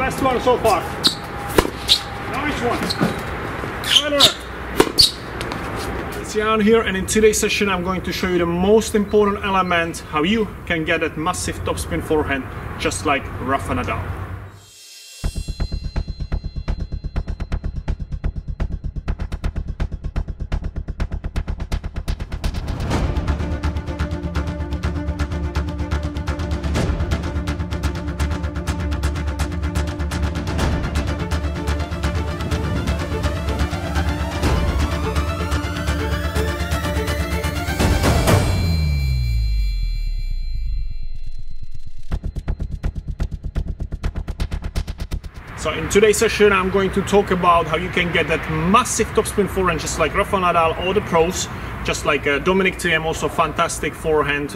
best one so far. Nice one. Federer. It's Jan here, and in today's session I'm going to show you the most important element, how you can get that massive topspin forehand just like Rafa Nadal. So in today's session I'm going to talk about how you can get that massive topspin forehand just like Rafa Nadal or the pros, just like Dominic Thiem, also fantastic forehand,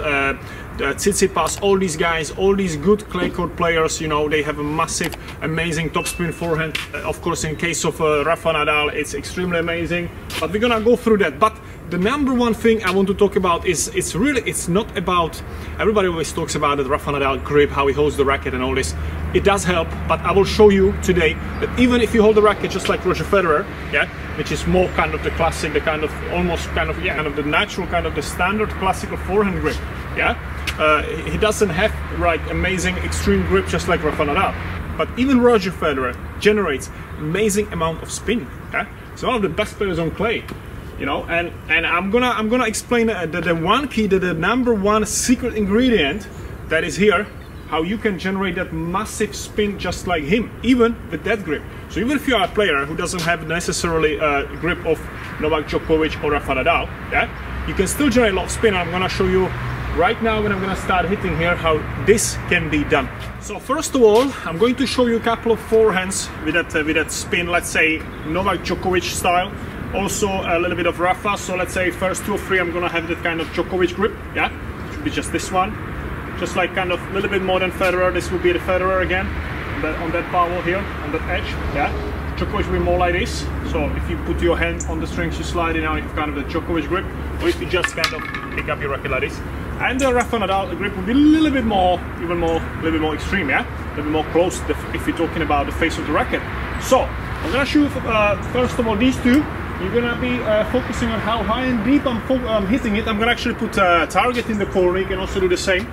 Tsitsipas, all these guys, all these good clay court players, you know, they have a massive, amazing topspin forehand. Of course, in case of Rafa Nadal, it's extremely amazing, but we're gonna go through that. But the number one thing I want to talk about is it's not about, everybody always talks about the Rafa Nadal grip, how he holds the racket and all this. It does help, but I will show you today that even if you hold the racket just like Roger Federer, yeah, which is more kind of the classic, the kind of almost kind of, yeah, kind of the natural, kind of the standard classical forehand grip, yeah, he doesn't have right amazing extreme grip just like Rafa Nadal. But even Roger Federer generates amazing amount of spin. Yeah, he's one of the best players on clay. You know, and I'm gonna explain the one key, the number one secret ingredient that is here, how you can generate that massive spin just like him, even with that grip. So even if you are a player who doesn't have necessarily a grip of Novak Djokovic or Rafa Nadal, yeah, you can still generate a lot of spin. I'm gonna show you right now when I'm gonna start hitting here how this can be done. So first of all, I'm going to show you a couple of forehands with that spin, let's say Novak Djokovic style. Also a little bit of Rafa, so let's say first 2 or 3 I'm gonna have that kind of Djokovic grip, yeah, it should be just this one, just like kind of a little bit more than Federer. This will be the Federer again, on that power here, on that edge, yeah. Djokovic will be more like this, so if you put your hand on the strings, you slide it out, it's kind of the Djokovic grip, or if you just kind of pick up your racket like this. And the Rafa Nadal grip will be a little bit more, a little bit more extreme, yeah, a little bit more close if you're talking about the face of the racket. So I'm gonna show you first of all these two. You're gonna be focusing on how high and deep I'm hitting it. I'm gonna actually put a target in the corner. You can also do the same.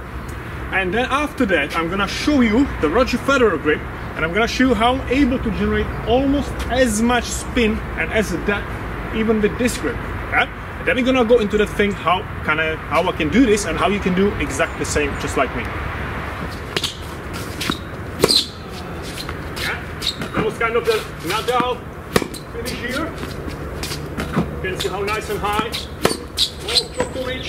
And then after that, I'm gonna show you the Roger Federer grip, and I'm gonna show you how I'm able to generate almost as much spin and as depth even with this grip. Yeah? And then we're gonna go into that thing how I can do this and how you can do exactly the same just like me. Yeah? That was kind of the Nadal finish here. You can see how nice and high. More Djokovic.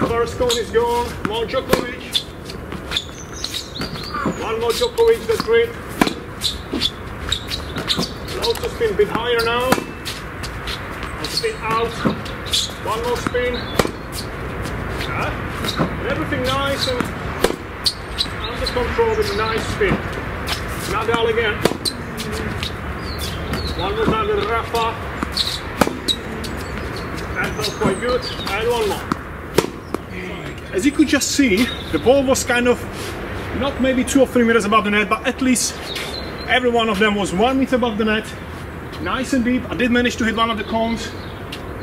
First cone is gone. More Djokovic. One more Djokovic, that's great. Also spin a bit higher now. And spin out. One more spin. Yeah. And everything nice and under control with a nice spin. Nadal again. One more time with Rafa. That felt quite good, and one more. As you could just see, the ball was kind of not maybe 2 or 3 meters above the net, but at least every one of them was 1 meter above the net, nice and deep. I did manage to hit one of the cones.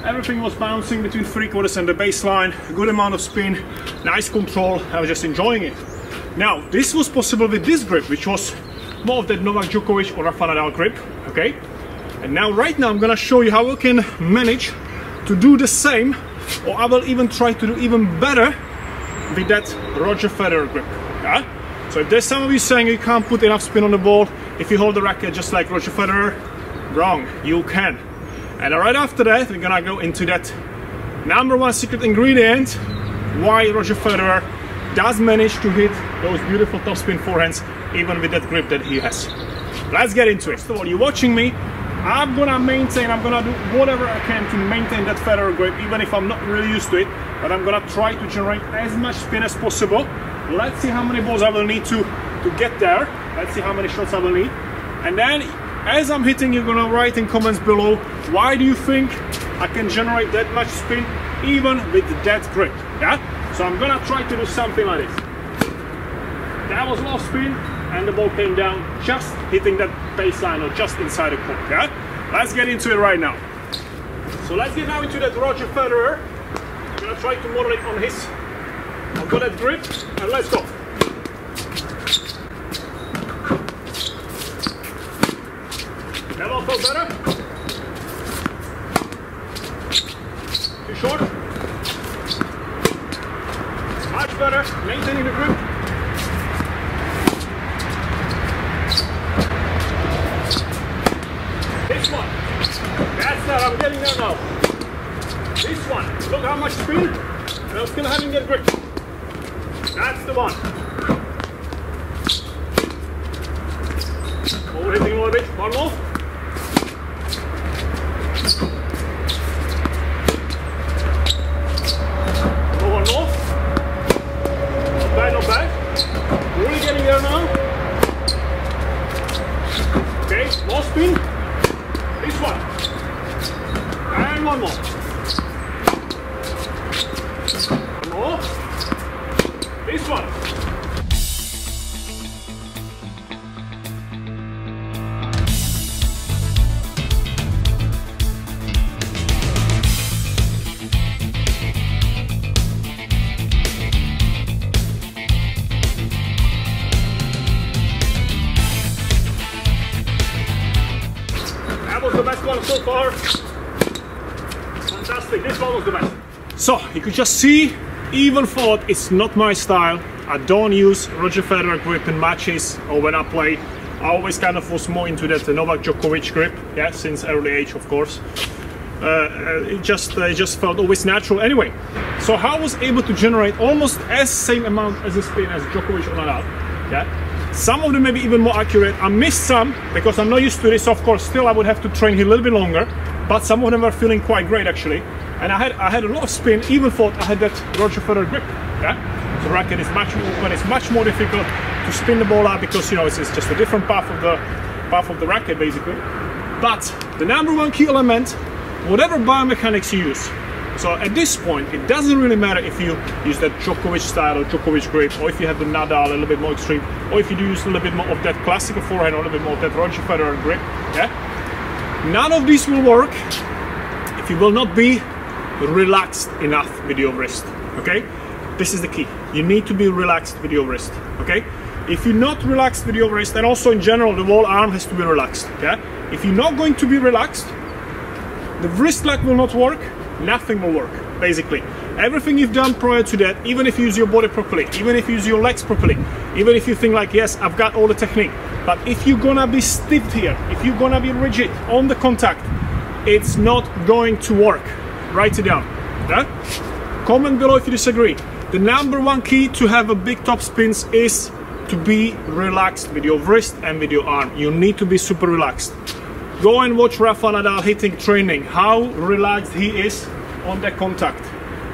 Everything was bouncing between 3/4 and the baseline, a good amount of spin, nice control. I was just enjoying it. Now, this was possible with this grip, which was more of that Novak Djokovic or Rafa Nadal grip, okay? And now, right now, I'm gonna show you how we can manage to do the same, or I will even try to do even better with that Roger Federer grip. Yeah? So if there's some of you saying you can't put enough spin on the ball if you hold the racket just like Roger Federer, wrong, you can. And right after that, we're gonna go into that number one secret ingredient, why Roger Federer does manage to hit those beautiful topspin forehands even with that grip that he has. Let's get into it. First of all, you're watching me. I'm gonna do whatever I can to maintain that Federer grip, even if I'm not really used to it, but I'm gonna try to generate as much spin as possible. Let's see how many balls I will need to get there. Let's see how many shots I will need. And then, as I'm hitting, you're gonna write in comments below, why do you think I can generate that much spin, even with that grip, yeah? So I'm gonna try to do something like this. That was low spin, and the ball came down, just hitting that baseline or just inside the court. Yeah, let's get into it right now. So let's get now into that Roger Federer. I'm gonna try to model it on his. I've got that grip, and let's go. Never felt better. Too short. Much better. Maintaining the grip. This one. That's that. I'm getting there now. This one. Look how much spin. And I'm still having that grip. That's the one. Overhitting a little bit. One more. One more. Not bad, not bad. Really getting there now. Okay, more spin. This one. And one more. One more. This one. That was the best one so far. Fantastic, this one was the best. So, you could just see, even though it's not my style, I don't use Roger Federer grip in matches or when I play. I always kind of was more into that Novak Djokovic grip, yeah, since early age, of course. It just felt always natural anyway. So how I was able to generate almost as same amount as a spin as Djokovic or Nadal, yeah. Some of them may be even more accurate. I missed some because I'm not used to this. Of course, still I would have to train here a little bit longer. But some of them were feeling quite great actually. And I had a lot of spin, even though I had that Roger Federer grip. Yeah, the racket is much more open. It's much more difficult to spin the ball out because it's just a different path of the racket basically. But the number one key element, whatever biomechanics you use. So at this point, it doesn't really matter if you use that Djokovic style or Djokovic grip, or if you have the Nadal a little bit more extreme, or if you do use a little bit more of that classical forehand or a little bit more of that Roger Federer grip. Yeah, none of these will work if you will not be relaxed enough with your wrist. Okay, this is the key. You need to be relaxed with your wrist. Okay, if you're not relaxed with your wrist, and also in general, the whole arm has to be relaxed. Yeah, if you're not going to be relaxed, the wrist lock will not work. Nothing will work, basically. Everything you've done prior to that, even if you use your body properly, even if you use your legs properly, even if you think like, yes, I've got all the technique, but if you're gonna be stiff here, if you're gonna be rigid on the contact, it's not going to work. Write it down. Yeah? Comment below if you disagree. The number one key to have a big top spins is to be relaxed with your wrist and with your arm. You need to be super relaxed. Go and watch Rafa Nadal hitting training, how relaxed he is on the contact.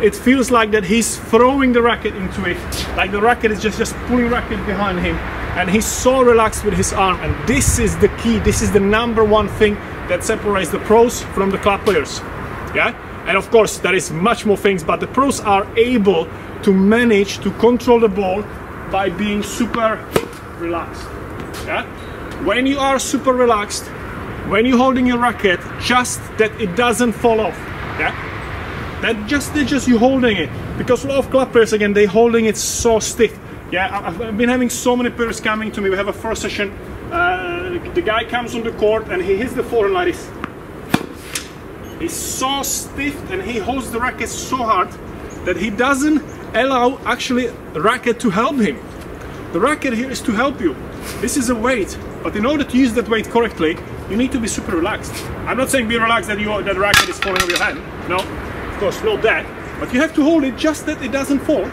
It feels like that he's throwing the racket into it, like the racket is just pulling racket behind him, and he's so relaxed with his arm. And this is the key, this is the number one thing that separates the pros from the club players. Yeah, and of course there is much more things, but the pros are able to manage to control the ball by being super relaxed. Yeah, when you are super relaxed, when you're holding your racket, just that it doesn't fall off. Yeah, that just you holding it, because a lot of club players, again, they holding it so stiff. Yeah, I've been having so many players coming to me. We have a first session, the guy comes on the court and he hits the forehand like this. He's so stiff and he holds the racket so hard that he doesn't allow actually the racket to help him. The racket here is to help you. This is a weight, but in order to use that weight correctly, you need to be super relaxed. I'm not saying be relaxed that that racket is falling off your hand. No, of course not that. But you have to hold it just that it doesn't fall,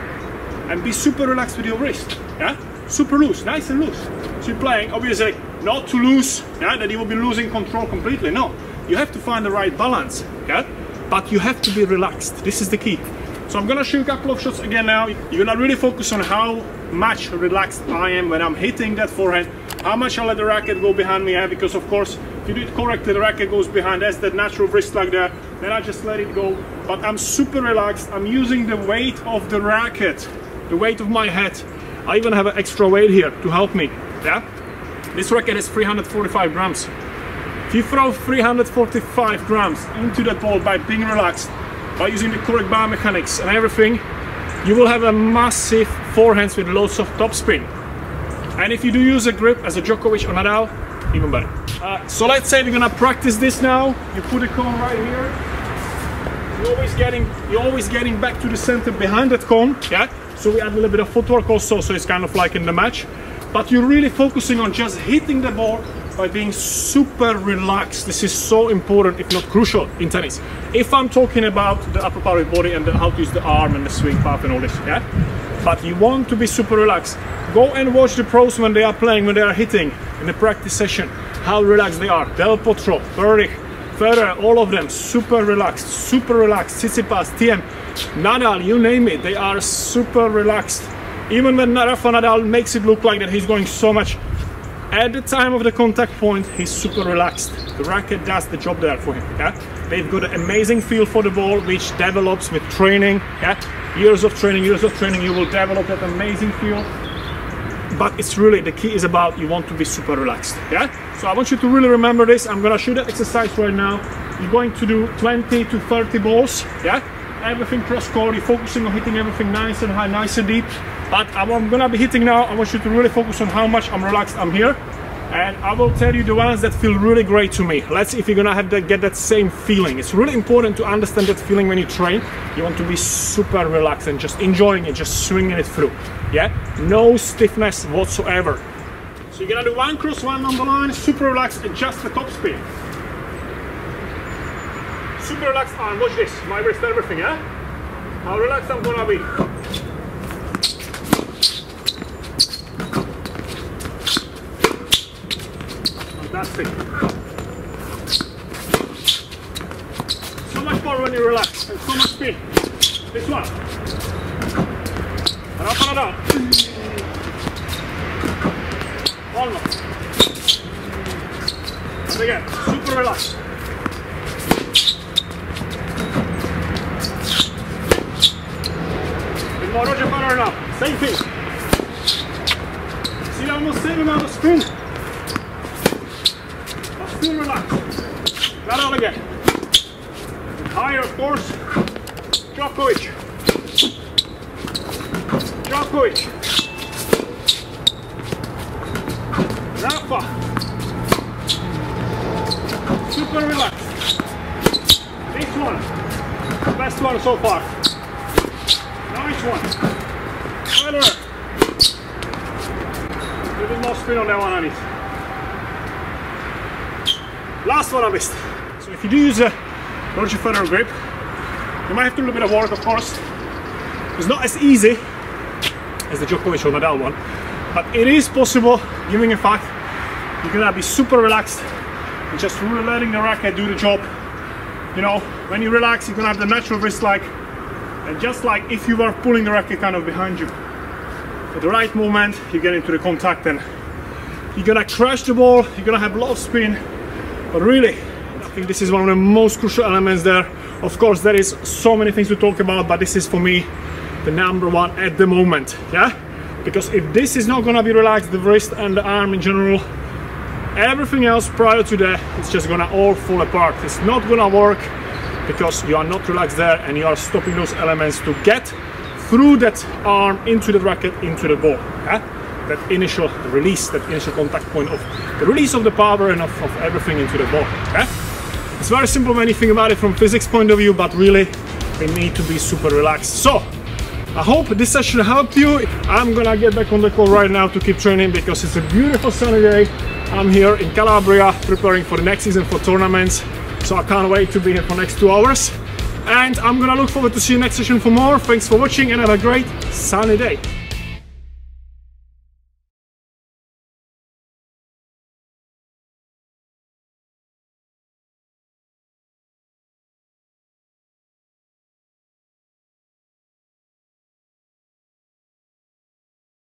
and be super relaxed with your wrist. Yeah, super loose, nice and loose. So you're playing, obviously, not too loose. Yeah, that you will be losing control completely. No, you have to find the right balance. Yeah, but you have to be relaxed. This is the key. So I'm gonna show you a couple of shots again now. You're gonna really focus on how much relaxed I am when I'm hitting that forehand, how much I let the racket go behind me, because of course, if you do it correctly, the racket goes behind, that's that natural wrist lock there, then I just let it go. But I'm super relaxed, I'm using the weight of the racket, the weight of my head. I even have an extra weight here to help me. yeah? This racket is 345 grams. If you throw 345 grams into that ball by being relaxed, by using the correct biomechanics and everything, you will have a massive forehands with loads of topspin. And if you do use a grip as a Djokovic or Nadal, even better. So let's say we're gonna practice this now. You put the cone right here. You're always getting back to the center behind that cone, yeah? So we add a little bit of footwork also, so it's kind of like in the match. But you're really focusing on just hitting the ball by being super relaxed. This is so important, if not crucial, in tennis. If I'm talking about the upper part of the body and how to use the arm and the swing path and all this, yeah? But you want to be super relaxed. Go and watch the pros when they are playing, when they are hitting in the practice session, how relaxed they are. Del Potro, Berdych, Federer, all of them, super relaxed, Tsitsipas, TM, Nadal, you name it, they are super relaxed. Even when Rafa Nadal makes it look like that he's going so much, at the time of the contact point, he's super relaxed. The racket does the job there for him, yeah? They've got an amazing feel for the ball, which develops with training, yeah? Years of training, you will develop that amazing feel. But it's really, the key is about you want to be super relaxed, yeah? So I want you to really remember this. I'm gonna show that exercise right now. You're going to do 20 to 30 balls, yeah? Everything cross court, you're focusing on hitting everything nice and high, nice and deep. But I'm gonna be hitting now. I want you to really focus on how much I'm relaxed I'm here. And I will tell you the ones that feel really great to me. Let's see if you're gonna have that, get that same feeling. It's really important to understand that feeling when you train. You want to be super relaxed and just enjoying it, just swinging it through. Yeah, no stiffness whatsoever. So you're gonna do one cross, one on the line, super relaxed, and just the top spin. Super relaxed arm. Watch this. My wrist, everything. Yeah. How relaxed I'm gonna be. Fantastic. So much more when you relax and so much spin. This one. Up and down. One more. And again, super relaxed. With more Roger Federer now. Same thing. See, almost same amount of spin. Still relaxed. That out again. Higher, of course. Djokovic. Rafa. Super relaxed. This one. Best one so far. Nice one. Federer. A little more spin on that one, I need. Last one I missed. So if you do use a Roger Federer grip, you might have to do a little bit of work, of course. It's not as easy as the Djokovic or Nadal one, but it is possible, given the fact you're gonna be super relaxed and just really letting the racket do the job. You know, when you relax, you're gonna have the natural wrist like, and just like if you were pulling the racket kind of behind you. At the right moment, you get into the contact and you're gonna crash the ball, you're gonna have a lot of spin. But really, I think this is one of the most crucial elements there. Of course, there is so many things to talk about, but this is for me the number one at the moment, yeah? Because if this is not gonna be relaxed, the wrist and the arm in general, everything else prior to that, it's just gonna all fall apart. It's not gonna work because you are not relaxed there and you are stopping those elements to get through that arm into the racket, into the ball, yeah? That initial release, that initial contact point of the release of the power and of everything into the ball. Okay? It's very simple when you think about it from physics point of view, but really we need to be super relaxed. So I hope this session helped you. I'm gonna get back on the call right now to keep training because it's a beautiful sunny day. I'm here in Calabria preparing for the next season for tournaments, so I can't wait to be here for the next 2 hours. And I'm gonna look forward to see you next session for more. Thanks for watching and have a great sunny day.